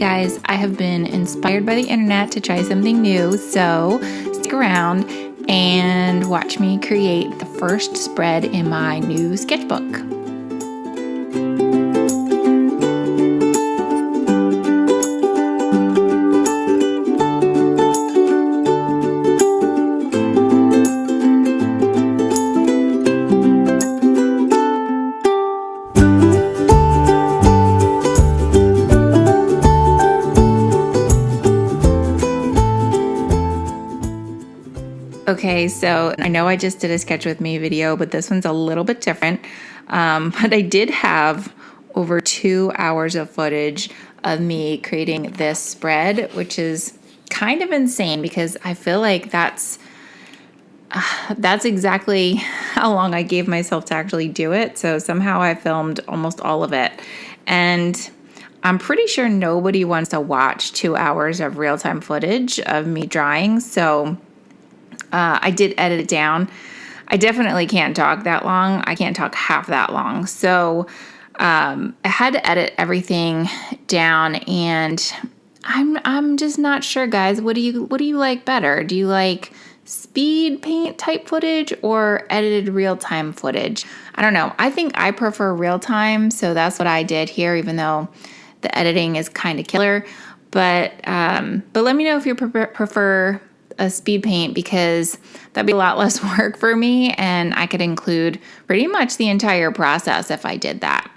guys, I have been inspired by the internet to try something new, so stick around and watch me create the first spread in my new sketchbook. Okay, so I know I just did a sketch with me video, but this one's a little bit different. But I did have over 2 hours of footage of me creating this spread, which is kind of insane because I feel like that's exactly how long I gave myself to actually do it. So somehow I filmed almost all of it. And I'm pretty sure nobody wants to watch 2 hours of real-time footage of me drawing. So I did edit it down. I definitely can't talk that long. I can't talk half that long. So I had to edit everything down, and I'm just not sure, guys. What do you like better? Do you like speed paint type footage or edited real time footage? I don't know. I think I prefer real time, so that's what I did here, even though the editing is kind of killer. But let me know if you prefer a speed paint, because that'd be a lot less work for me, and I could include pretty much the entire process if I did that.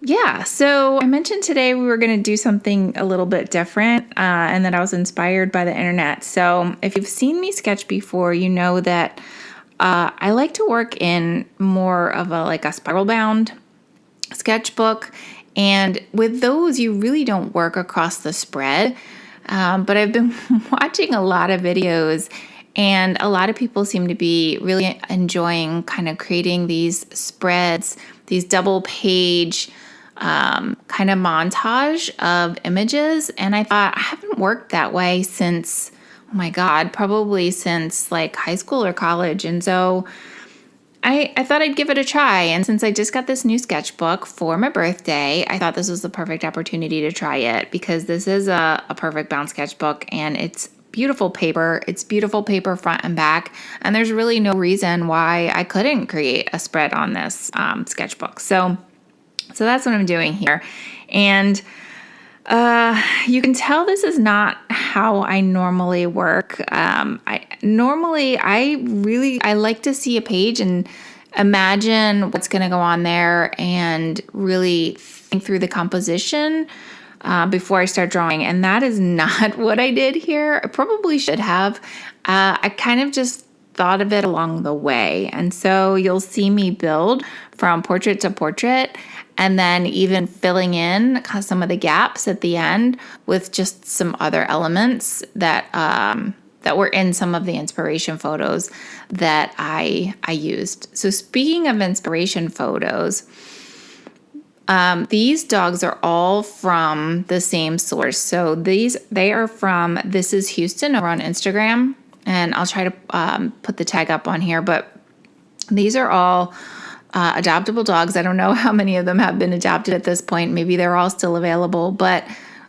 Yeah, so I mentioned today we were going to do something a little bit different, and that I was inspired by the internet. So if you've seen me sketch before, you know that I like to work in more of a spiral bound sketchbook, and with those you really don't work across the spread. But I've been watching a lot of videos, and a lot of people seem to be really enjoying kind of creating these spreads, these double page kind of montage of images. And I thought, I haven't worked that way since, oh my God, probably since like high school or college. And so I thought I'd give it a try. And since I just got this new sketchbook for my birthday, I thought this was the perfect opportunity to try it, because this is a perfect bound sketchbook, and it's beautiful paper. It's beautiful paper front and back. And there's really no reason why I couldn't create a spread on this sketchbook. So that's what I'm doing here. And you can tell this is not how I normally work. I like to see a page and imagine what's going to go on there and really think through the composition before I start drawing. And that is not what I did here. I probably should have. I kind of just thought of it along the way. And so you'll see me build from portrait to portrait, and then even filling in some of the gaps at the end with just some other elements that were in some of the inspiration photos that I used. So speaking of inspiration photos, these dogs are all from the same source. So they are from This Is Houston over on Instagram, and I'll try to put the tag up on here. But these are all adoptable dogs. I don't know how many of them have been adopted at this point. Maybe they're all still available, but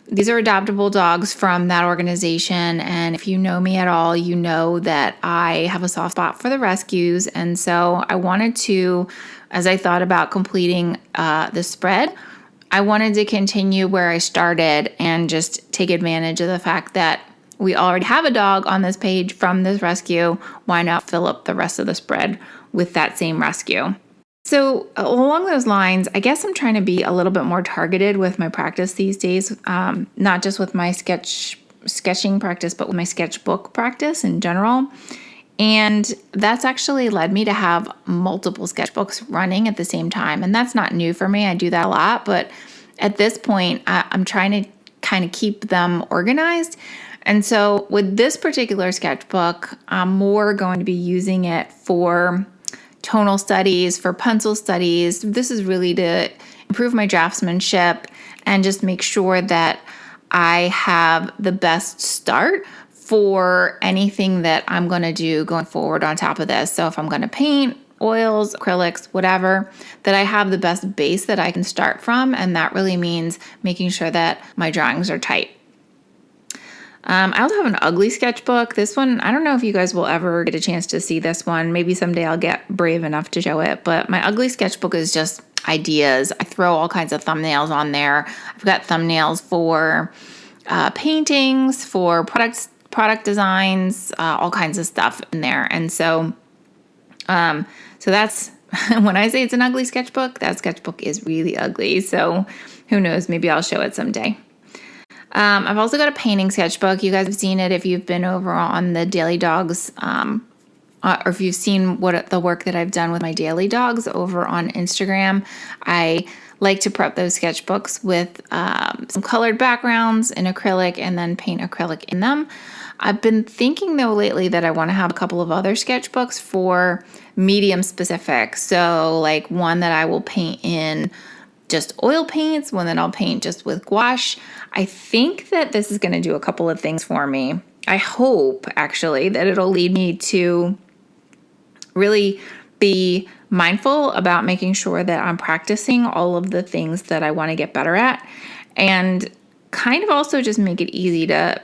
these are adoptable dogs from that organization. And if you know me at all, you know that I have a soft spot for the rescues. And so I wanted to, as I thought about completing the spread, I wanted to continue where I started and just take advantage of the fact that we already have a dog on this page from this rescue. Why not fill up the rest of the spread with that same rescue? So along those lines, I guess I'm trying to be a little bit more targeted with my practice these days, not just with my sketching practice, but with my sketchbook practice in general. And that's actually led me to have multiple sketchbooks running at the same time. And that's not new for me. I do that a lot. But at this point, I'm trying to kind of keep them organized. And so with this particular sketchbook, I'm more going to be using it for tonal studies, for pencil studies. This is really to improve my draftsmanship and just make sure that I have the best start for anything that I'm going to do going forward on top of this. So if I'm going to paint oils, acrylics, whatever, that I have the best base that I can start from. And that really means making sure that my drawings are tight. I also have an ugly sketchbook. This one, I don't know if you guys will ever get a chance to see this one. Maybe someday I'll get brave enough to show it. But my ugly sketchbook is just ideas. I throw all kinds of thumbnails on there. I've got thumbnails for paintings, for product designs, all kinds of stuff in there. And so that's when I say it's an ugly sketchbook, that sketchbook is really ugly. So who knows? Maybe I'll show it someday. I've also got a painting sketchbook. You guys have seen it if you've been over on the Daily Dogs, or if you've seen the work that I've done with my Daily Dogs over on Instagram. I like to prep those sketchbooks with some colored backgrounds in acrylic and then paint acrylic in them. I've been thinking though lately that I want to have a couple of other sketchbooks for medium specific. So like one that I will paint in just oil paints, one that I'll paint just with gouache. I think that this is going to do a couple of things for me. I hope actually that it'll lead me to really be mindful about making sure that I'm practicing all of the things that I want to get better at, and kind of also just make it easy to,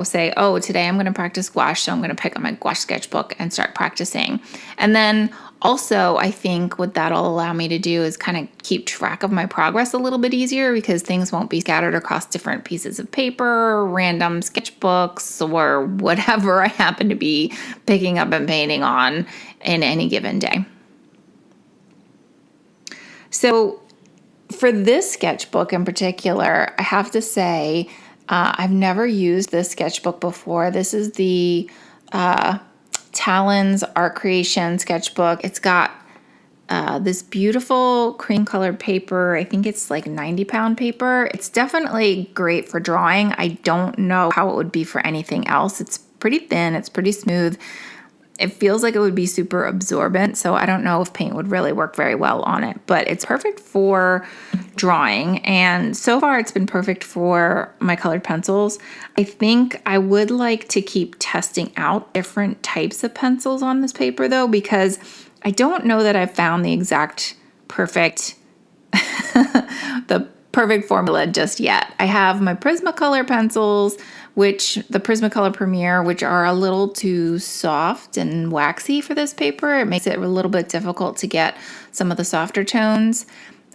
say, oh, today I'm going to practice gouache, so I'm going to pick up my gouache sketchbook and start practicing. And then also, I think what that'll allow me to do is kind of keep track of my progress a little bit easier, because things won't be scattered across different pieces of paper, random sketchbooks, or whatever I happen to be picking up and painting on in any given day. So for this sketchbook in particular, I have to say, I've never used this sketchbook before. This is the Talon's Art Creation sketchbook. It's got this beautiful cream colored paper. I think it's like 90-pound paper. It's definitely great for drawing. I don't know how it would be for anything else. It's pretty thin. It's pretty smooth. It feels like it would be super absorbent, so I don't know if paint would really work very well on it, but it's perfect for drawing, and so far it's been perfect for my colored pencils. I think I would like to keep testing out different types of pencils on this paper though, because I don't know that I've found the exact perfect the perfect formula just yet. I have my Prismacolor pencils, the Prismacolor Premier, which are a little too soft and waxy for this paper. It makes it a little bit difficult to get some of the softer tones.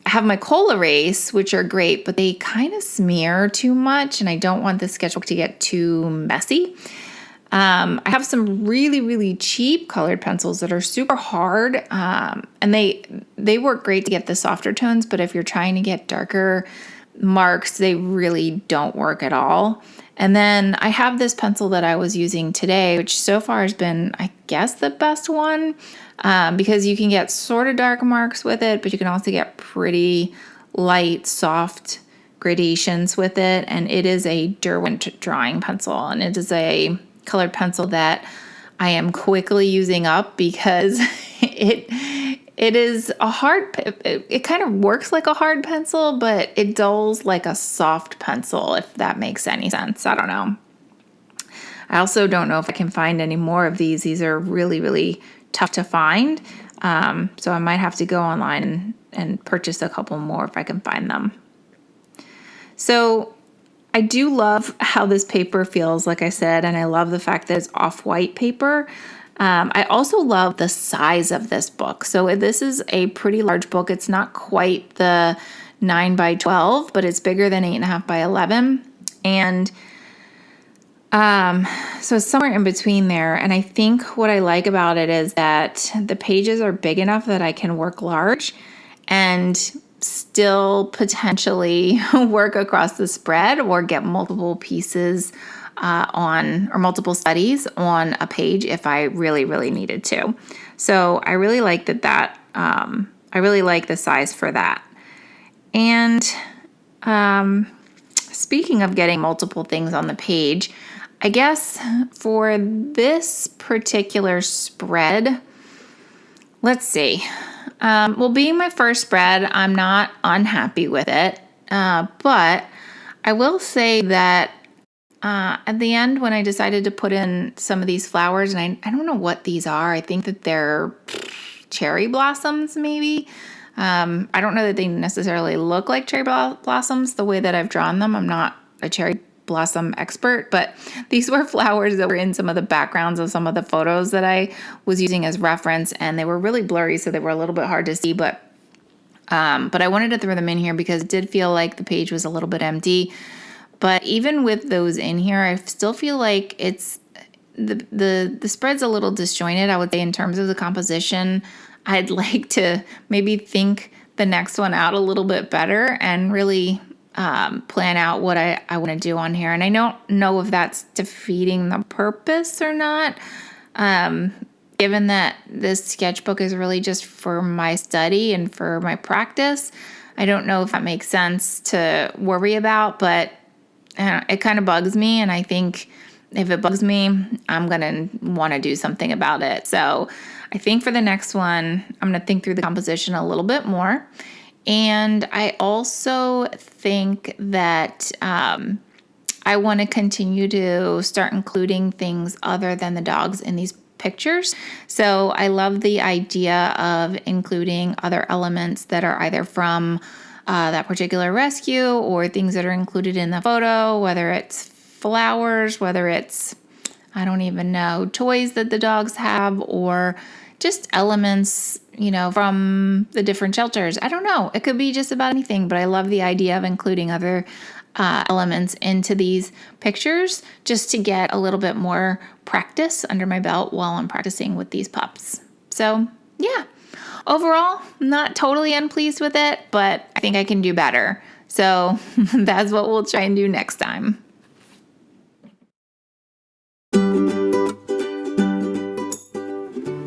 I have my Colorase, which are great, but they kind of smear too much, and I don't want the sketchbook to get too messy. I have some really, really cheap colored pencils that are super hard, and they work great to get the softer tones, but if you're trying to get darker marks, they really don't work at all. And then I have this pencil that I was using today, which so far has been, I guess, the best one, because you can get sort of dark marks with it, but you can also get pretty light, soft gradations with it. And it is a Derwent drawing pencil, and it is a colored pencil that I am quickly using up because it is a hard, it kind of works like a hard pencil, but it dulls like a soft pencil, if that makes any sense. I don't know. I also don't know if I can find any more of these. These are really, really tough to find. So I might have to go online and purchase a couple more if I can find them. So I do love how this paper feels, like I said, and I love the fact that it's off-white paper. I also love the size of this book. So this is a pretty large book. It's not quite the 9 by 12, but it's bigger than 8.5 by 11. And so it's somewhere in between there. And I think what I like about it is that the pages are big enough that I can work large and still potentially work across the spread or get multiple pieces or multiple studies on a page if I really, really needed to. So I really like that I really like the size for that. And speaking of getting multiple things on the page, I guess for this particular spread, let's see. Well, being my first spread, I'm not unhappy with it. But I will say that at the end, when I decided to put in some of these flowers, and I don't know what these are. I think that they're cherry blossoms maybe. I don't know that they necessarily look like cherry blossoms the way that I've drawn them. I'm not a cherry blossom expert, but these were flowers that were in some of the backgrounds of some of the photos that I was using as reference, and they were really blurry, so they were a little bit hard to see, but I wanted to throw them in here because it did feel like the page was a little bit empty. But even with those in here, I still feel like it's the spread's a little disjointed, I would say, in terms of the composition. I'd like to maybe think the next one out a little bit better and really plan out what I want to do on here. And I don't know if that's defeating the purpose or not. Given that this sketchbook is really just for my study and for my practice, I don't know if that makes sense to worry about, but it kind of bugs me. And I think if it bugs me, I'm going to want to do something about it. So I think for the next one, I'm going to think through the composition a little bit more. And I also think that I want to continue to start including things other than the dogs in these pictures. So I love the idea of including other elements that are either from that particular rescue or things that are included in the photo, whether it's flowers, whether it's, I don't even know, toys that the dogs have, or just elements, from the different shelters. I don't know. It could be just about anything, but I love the idea of including other elements into these pictures just to get a little bit more practice under my belt while I'm practicing with these pups. So yeah, overall, not totally unpleased with it, but I think I can do better. So that's what we'll try and do next time.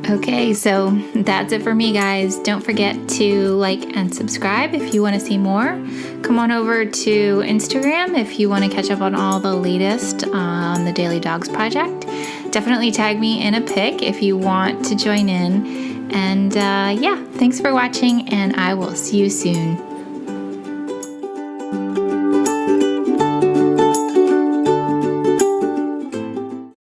Okay, so that's it for me, guys. Don't forget to like and subscribe if you want to see more. Come on over to Instagram if you want to catch up on all the latest on the Daily Dogs Project. Definitely tag me in a pic if you want to join in. And yeah, thanks for watching, and I will see you soon.